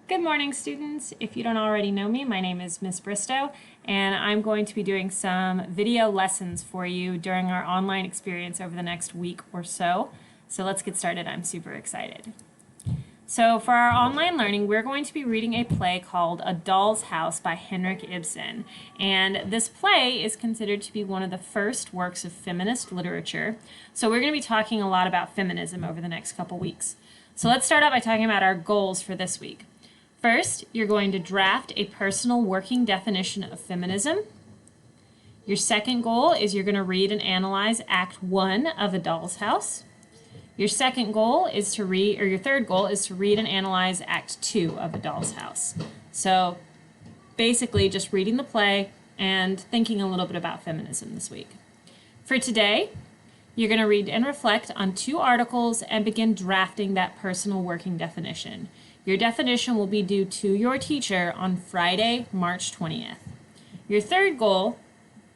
Good morning, students. If you don't already know me, my name is Miss Bristow, and I'm going to be doing some video lessons for you during our online experience over the next week or so. So let's get started. I'm super excited. So for our online learning, we're going to be reading a play called A Doll's House by Henrik Ibsen. And this play is considered to be one of the first works of feminist literature. So we're going to be talking a lot about feminism over the next couple weeks. So let's start out by talking about our goals for this week. First, you're going to draft a personal working definition of feminism. Your second goal is you're going to read and analyze Act 1 of A Doll's House. Your second goal is to read, or your third goal is to read and analyze Act 2 of A Doll's House. So basically just reading the play and thinking a little bit about feminism this week. For today, you're going to read and reflect on 2 articles and begin drafting that personal working definition. Your definition will be due to your teacher on Friday, March 20th. Your third goal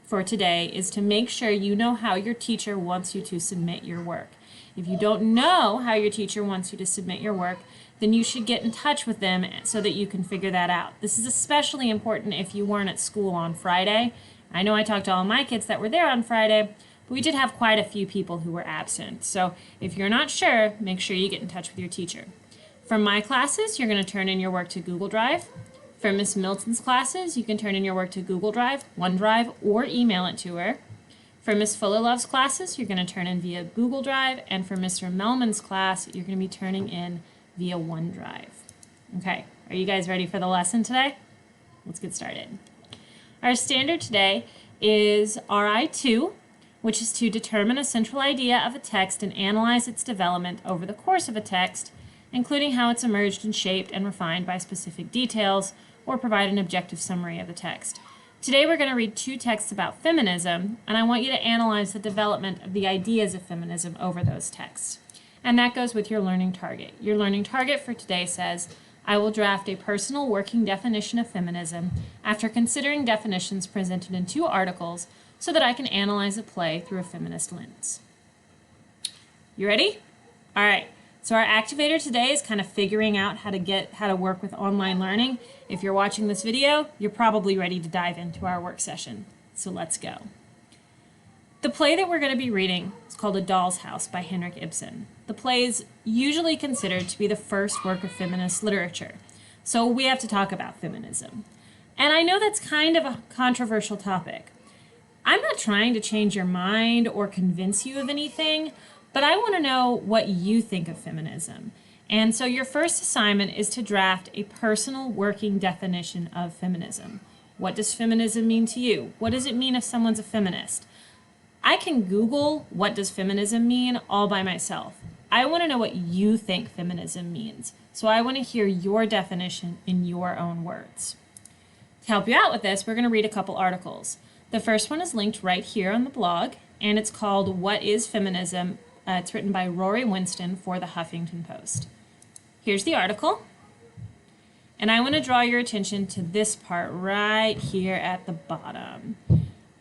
for today is to make sure you know how your teacher wants you to submit your work. If you don't know how your teacher wants you to submit your work, then you should get in touch with them so that you can figure that out. This is especially important if you weren't at school on Friday. I know I talked to all my kids that were there on Friday, but we did have quite a few people who were absent. So if you're not sure, make sure you get in touch with your teacher. For my classes, you're going to turn in your work to Google Drive. For Miss Milton's classes, you can turn in your work to Google Drive, OneDrive, or email it to her. For Miss Fullerlove's classes, you're going to turn in via Google Drive, and for Mr. Melman's class, you're going to be turning in via OneDrive. Okay, are you guys ready for the lesson today? Let's get started. Our standard today is RI2, which is to determine a central idea of a text and analyze its development over the course of a text, including how it's emerged and shaped and refined by specific details, or provide an objective summary of the text. Today we're going to read 2 texts about feminism, and I want you to analyze the development of the ideas of feminism over those texts. And that goes with your learning target. Your learning target for today says, I will draft a personal working definition of feminism after considering definitions presented in 2 articles so that I can analyze a play through a feminist lens. You ready? All right. So our activator today is kind of figuring out how to work with online learning. If you're watching this video, you're probably ready to dive into our work session. So let's go. The play that we're going to be reading is called A Doll's House by Henrik Ibsen. The play is usually considered to be the first work of feminist literature. So we have to talk about feminism. And I know that's kind of a controversial topic. I'm not trying to change your mind or convince you of anything, but I want to know what you think of feminism. And so your first assignment is to draft a personal working definition of feminism. What does feminism mean to you? What does it mean if someone's a feminist? I can Google what does feminism mean all by myself. I want to know what you think feminism means. So I want to hear your definition in your own words. To help you out with this, we're going to read a couple articles. The first one is linked right here on the blog, and it's called What is Feminism? It's written by Rory Winston for the Huffington Post. Here's the article, and I want to draw your attention to this part right here at the bottom.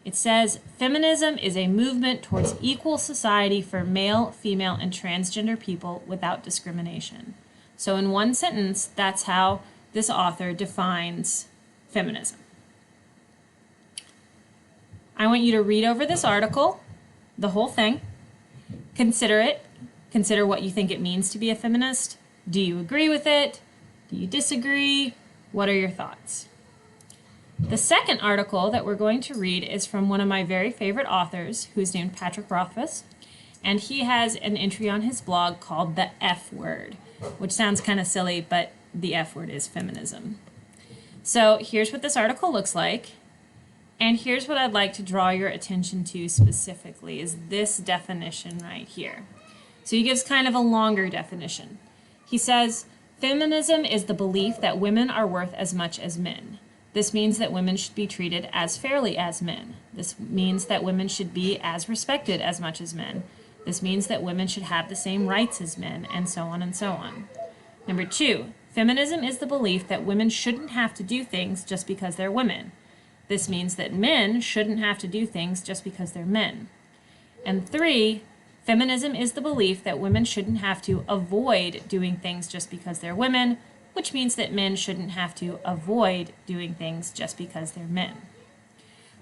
It says, feminism is a movement towards equal society for male, female, and transgender people without discrimination. So in one sentence, that's how this author defines feminism. I want you to read over this article, the whole thing. Consider it. Consider what you think it means to be a feminist. Do you agree with it? Do you disagree? What are your thoughts? The second article that we're going to read is from one of my very favorite authors, who's named Patrick Rothfuss, and he has an entry on his blog called The F Word, which sounds kind of silly, but the F word is feminism. So here's what this article looks like. And here's what I'd like to draw your attention to specifically is this definition right here. So he gives kind of a longer definition. He says, feminism is the belief that women are worth as much as men. This means that women should be treated as fairly as men. This means that women should be as respected as much as men. This means that women should have the same rights as men, and so on and so on. Number 2, feminism is the belief that women shouldn't have to do things just because they're women. This means that men shouldn't have to do things just because they're men. And 3, feminism is the belief that women shouldn't have to avoid doing things just because they're women, which means that men shouldn't have to avoid doing things just because they're men.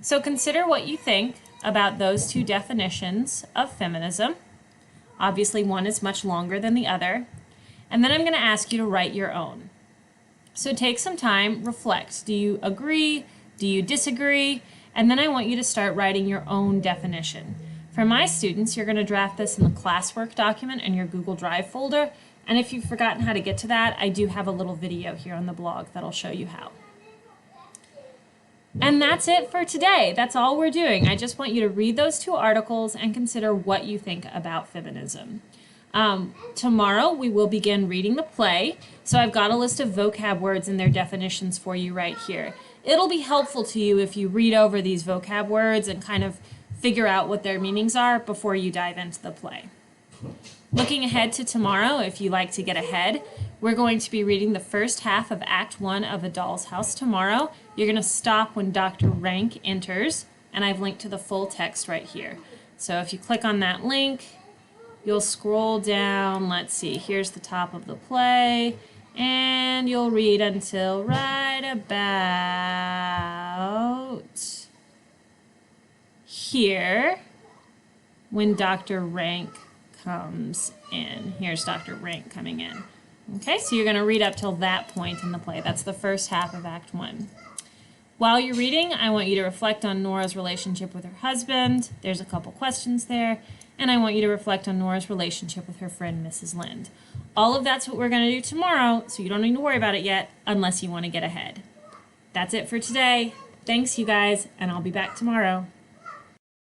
So consider what you think about those two definitions of feminism. Obviously, one is much longer than the other. And then I'm going to ask you to write your own. So take some time, reflect. Do you agree? Do you disagree? And then I want you to start writing your own definition. For my students, you're going to draft this in the classwork document in your Google Drive folder. And if you've forgotten how to get to that, I do have a little video here on the blog that'll show you how. And that's it for today. That's all we're doing. I just want you to read those two articles and consider what you think about feminism. Tomorrow we will begin reading the play. So I've got a list of vocab words and their definitions for you right here. It'll be helpful to you if you read over these vocab words and kind of figure out what their meanings are before you dive into the play. Looking ahead to tomorrow, if you like to get ahead, we're going to be reading the first half of Act 1 of A Doll's House tomorrow. You're going to stop when Dr. Rank enters, and I've linked to the full text right here. So if you click on that link, you'll scroll down. Let's see, here's the top of the play, and you'll read until right about here when Dr. Rank comes in. Here's Dr. Rank coming in. Okay, so you're going to read up till that point in the play. That's the first half of Act 1. While you're reading, I want you to reflect on Nora's relationship with her husband. There's a couple questions there. And I want you to reflect on Nora's relationship with her friend, Mrs. Lind. All of that's what we're going to do tomorrow, so you don't need to worry about it yet unless you want to get ahead. That's it for today. Thanks, you guys, and I'll be back tomorrow.